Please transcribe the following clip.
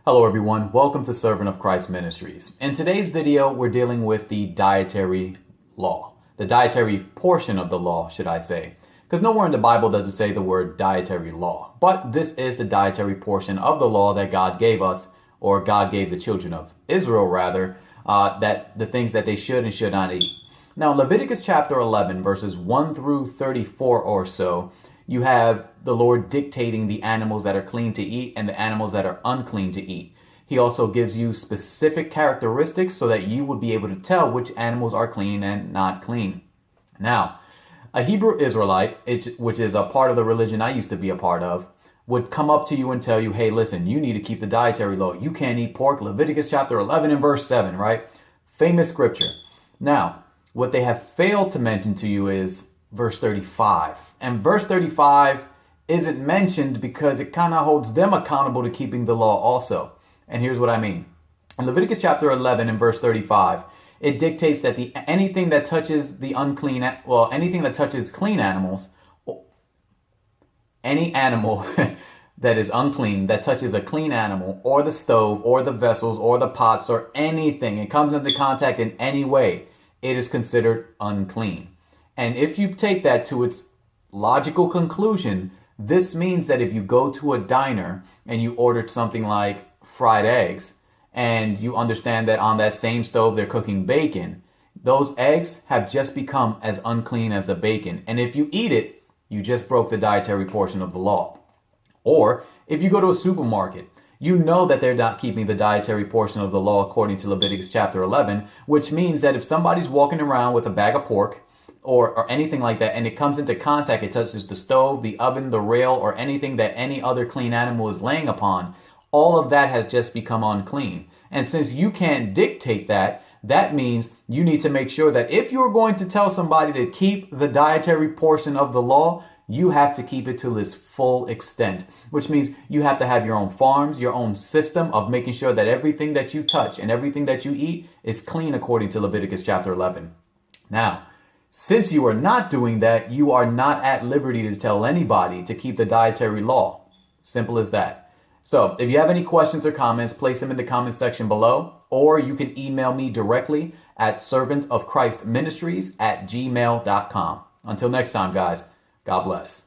Hello everyone, welcome to Servant of Christ Ministries. In today's video, we're dealing with the dietary law. The dietary portion of the law, should I say. Because nowhere in the Bible does it say the word dietary law. But this is the dietary portion of the law that God gave us, or God gave the children of Israel rather, that the things that they should and should not eat. Now, Leviticus chapter 11, verses 1 through 34 or so, you have the Lord dictating the animals that are clean to eat and the animals that are unclean to eat. He also gives you specific characteristics so that you would be able to tell which animals are clean and not clean. Now, a Hebrew Israelite, which is a part of the religion I used to be a part of, would come up to you and tell you, hey, listen, you need to keep the dietary law. You can't eat pork. Leviticus chapter 11 and verse 7, right? Famous scripture. Now, what they have failed to mention to you is verse 35. And verse 35 isn't mentioned because it kind of holds them accountable to keeping the law also. And here's what I mean. In Leviticus chapter 11 and verse 35, it dictates that anything that touches the unclean, anything that touches clean animals, any animal that is unclean, that touches a clean animal, or the stove, or the vessels, or the pots, or anything, it comes into contact in any way, it is considered unclean. And if you take that to its logical conclusion, this means that if you go to a diner and you ordered something like fried eggs, and you understand that on that same stove they're cooking bacon, those eggs have just become as unclean as the bacon. And if you eat it, you just broke the dietary portion of the law. Or if you go to a supermarket, you know that they're not keeping the dietary portion of the law according to Leviticus chapter 11, which means that if somebody's walking around with a bag of pork or anything like that, and it comes into contact, it touches the stove, the oven, the rail, or anything that any other clean animal is laying upon, all of that has just become unclean. And since you can't dictate that, that means you need to make sure that if you're going to tell somebody to keep the dietary portion of the law, you have to keep it to its full extent, which means you have to have your own farms, your own system of making sure that everything that you touch and everything that you eat is clean according to Leviticus chapter 11. Now, since you are not doing that, you are not at liberty to tell anybody to keep the dietary law. Simple as that. So if you have any questions or comments, place them in the comment section below, or you can email me directly at servantofchristministries@gmail.com. Until next time, guys, God bless.